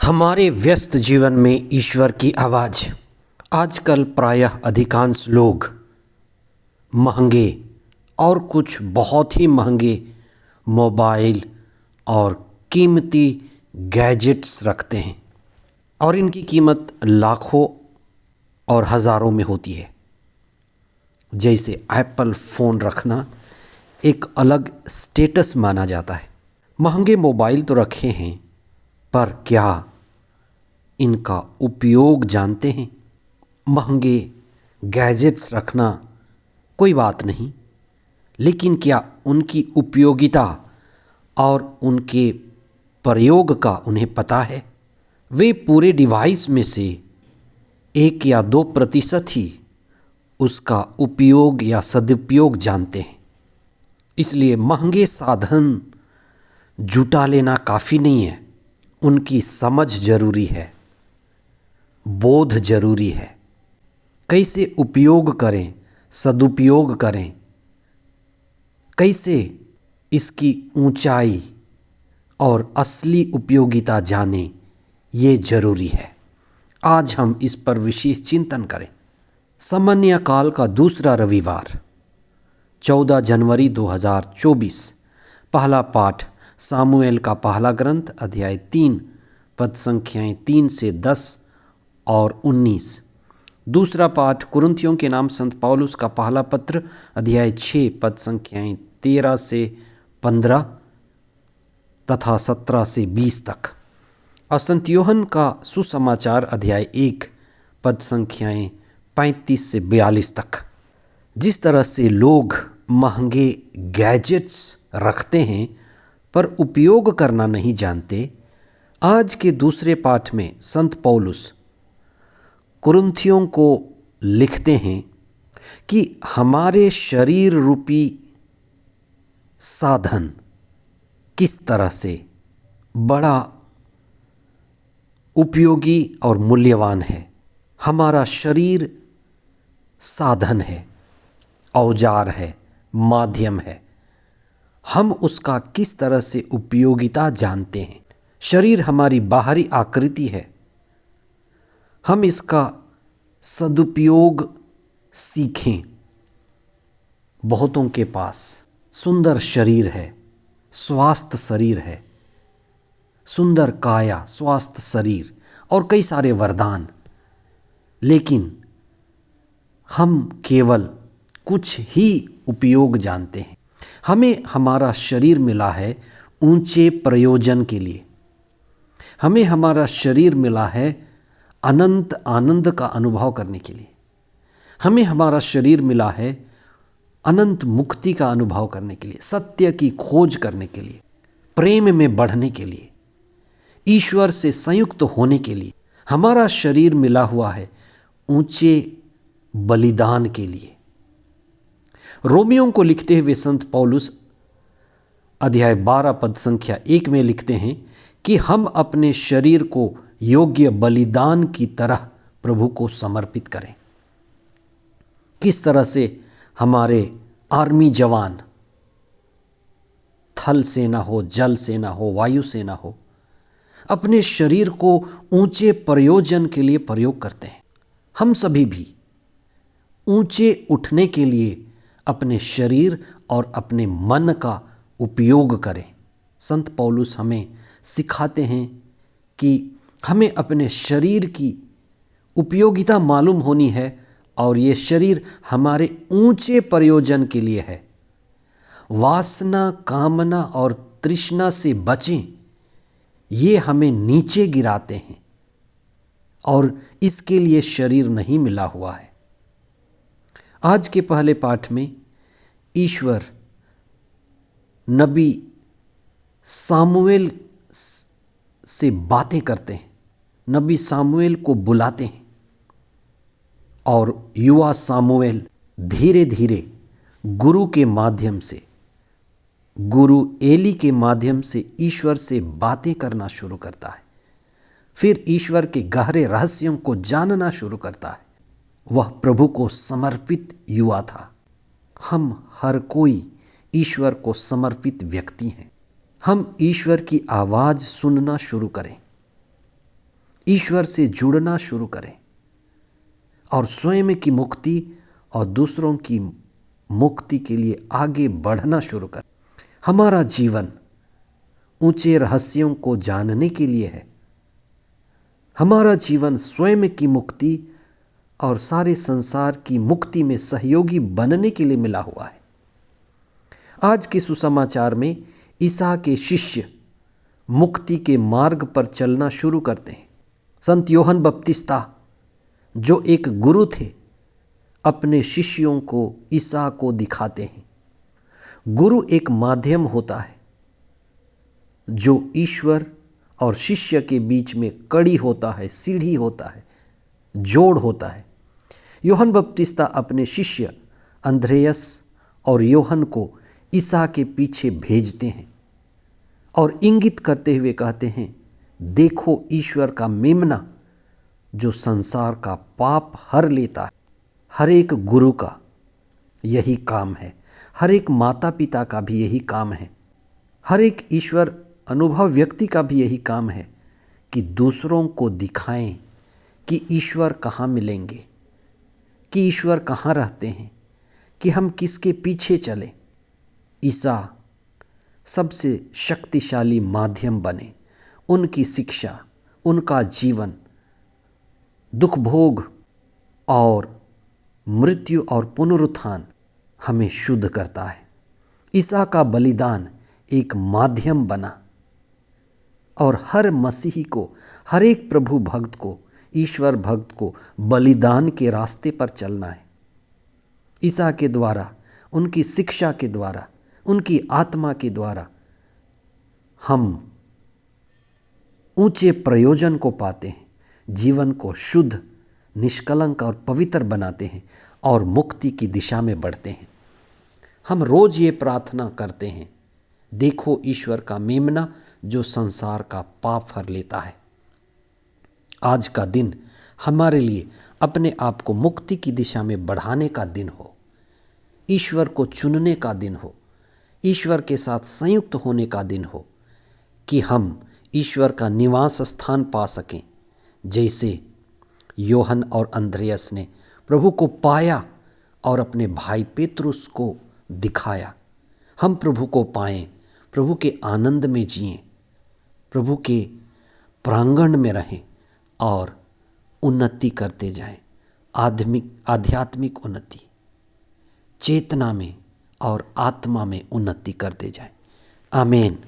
हमारे व्यस्त जीवन में ईश्वर की आवाज़। आजकल प्रायः अधिकांश लोग महंगे और कुछ बहुत ही महंगे मोबाइल और कीमती गैजेट्स रखते हैं और इनकी कीमत लाखों और हज़ारों में होती है। जैसे एप्पल फ़ोन रखना एक अलग स्टेटस माना जाता है। महंगे मोबाइल तो रखे हैं, पर क्या इनका उपयोग जानते हैं? महंगे गैजेट्स रखना कोई बात नहीं, लेकिन क्या उनकी उपयोगिता और उनके प्रयोग का उन्हें पता है? वे पूरे डिवाइस में से 1 या 2% ही उसका उपयोग या सदुपयोग जानते हैं। इसलिए महंगे साधन जुटा लेना काफ़ी नहीं है, उनकी समझ जरूरी है, बोध जरूरी है। कैसे उपयोग करें, सदुपयोग करें, कैसे इसकी ऊंचाई और असली उपयोगिता जानें, ये जरूरी है। आज हम इस पर विशेष चिंतन करें। सामान्य काल का दूसरा रविवार 14 जनवरी 2024। पहला पाठ सामुएल का पहला ग्रंथ अध्याय 3 पद संख्याएं 3 से 10 और 19। दूसरा पाठ कुरिन्थियों के नाम संत पौलुस का पहला पत्र अध्याय 6 पद संख्याएं 13 से 15 तथा 17 से 20 तक, और संत यूहन्ना का सुसमाचार अध्याय 1 पद संख्याएं 35 से 42 तक। जिस तरह से लोग महंगे गैजेट्स रखते हैं पर उपयोग करना नहीं जानते, आज के दूसरे पाठ में संत पौलुस कुरिन्थियों को लिखते हैं कि हमारे शरीर रूपी साधन किस तरह से बड़ा उपयोगी और मूल्यवान है। हमारा शरीर साधन है, औजार है, माध्यम है। हम उसका किस तरह से उपयोगिता जानते हैं। शरीर हमारी बाहरी आकृति है, हम इसका सदुपयोग सीखें। बहुतों के पास सुंदर शरीर है, स्वास्थ्य शरीर है, सुंदर काया, स्वास्थ्य शरीर और कई सारे वरदान, लेकिन हम केवल कुछ ही उपयोग जानते हैं। हमें हमारा शरीर मिला है ऊंचे प्रयोजन के लिए। हमें हमारा शरीर मिला है अनंत आनंद का अनुभव करने के लिए। हमें हमारा शरीर मिला है अनंत मुक्ति का अनुभव करने के लिए, सत्य की खोज करने के लिए, प्रेम में बढ़ने के लिए, ईश्वर से संयुक्त होने के लिए। हमारा शरीर मिला हुआ है ऊंचे बलिदान के लिए। रोमियों को लिखते हुए संत पौलुस अध्याय 12 पद संख्या 1 में लिखते हैं कि हम अपने शरीर को योग्य बलिदान की तरह प्रभु को समर्पित करें। किस तरह से हमारे आर्मी जवान, थल सेना हो, जल सेना हो, वायु सेना हो, अपने शरीर को ऊंचे प्रयोजन के लिए प्रयोग करते हैं। हम सभी भी ऊंचे उठने के लिए अपने शरीर और अपने मन का उपयोग करें। संत पौलुस हमें सिखाते हैं कि हमें अपने शरीर की उपयोगिता मालूम होनी है और ये शरीर हमारे ऊंचे प्रयोजन के लिए है। वासना, कामना और तृष्णा से बचें, ये हमें नीचे गिराते हैं और इसके लिए शरीर नहीं मिला हुआ है। आज के पहले पाठ में ईश्वर नबी सामुएल से बातें करते हैं, नबी सामुएल को बुलाते हैं और युवा सामुएल धीरे धीरे गुरु के माध्यम से, गुरु एली के माध्यम से ईश्वर से बातें करना शुरू करता है। फिर ईश्वर के गहरे रहस्यों को जानना शुरू करता है। वह प्रभु को समर्पित युवा था। हम हर कोई ईश्वर को समर्पित व्यक्ति हैं। हम ईश्वर की आवाज़ सुनना शुरू करें। ईश्वर से जुड़ना शुरू करें और स्वयं की मुक्ति और दूसरों की मुक्ति के लिए आगे बढ़ना शुरू करें। हमारा जीवन ऊंचे रहस्यों को जानने के लिए है। हमारा जीवन स्वयं की मुक्ति और सारे संसार की मुक्ति में सहयोगी बनने के लिए मिला हुआ है। आज के सुसमाचार में ईसा के शिष्य मुक्ति के मार्ग पर चलना शुरू करते हैं। संत यूहन्ना बपतिस्ता जो एक गुरु थे, अपने शिष्यों को ईसा को दिखाते हैं। गुरु एक माध्यम होता है जो ईश्वर और शिष्य के बीच में कड़ी होता है, सीढ़ी होता है, जोड़ होता है। यूहन्ना बपतिस्ता अपने शिष्य अंद्रयास और यूहन्ना को ईसा के पीछे भेजते हैं और इंगित करते हुए कहते हैं, देखो ईश्वर का मेमना जो संसार का पाप हर लेता है। हर एक गुरु का यही काम है, हर एक माता पिता का भी यही काम है, हर एक ईश्वर अनुभव व्यक्ति का भी यही काम है कि दूसरों को दिखाएं कि ईश्वर कहाँ मिलेंगे, कि ईश्वर कहाँ रहते हैं, कि हम किसके पीछे चलें। ईसा सबसे शक्तिशाली माध्यम बने। उनकी शिक्षा, उनका जीवन दुख भोग और मृत्यु और पुनरुत्थान हमें शुद्ध करता है। ईसा का बलिदान एक माध्यम बना और हर मसीही को, हर एक प्रभु भक्त को, ईश्वर भक्त को बलिदान के रास्ते पर चलना है। ईसा के द्वारा, उनकी शिक्षा के द्वारा, उनकी आत्मा के द्वारा हम ऊंचे प्रयोजन को पाते हैं, जीवन को शुद्ध, निष्कलंक और पवित्र बनाते हैं और मुक्ति की दिशा में बढ़ते हैं। हम रोज ये प्रार्थना करते हैं, देखो ईश्वर का मेमना जो संसार का पाप हर लेता है। आज का दिन हमारे लिए अपने आप को मुक्ति की दिशा में बढ़ाने का दिन हो, ईश्वर को चुनने का दिन हो, ईश्वर के साथ संयुक्त होने का दिन हो, कि हम ईश्वर का निवास स्थान पा सकें, जैसे यूहन्ना और अंद्रयास ने प्रभु को पाया और अपने भाई पेतरुस को दिखाया। हम प्रभु को पाएं, प्रभु के आनंद में जिएं, प्रभु के प्रांगण में रहें और उन्नति करते जाएं। आध्यात्मिक उन्नति, चेतना में और आत्मा में उन्नति करते जाएं। आमीन।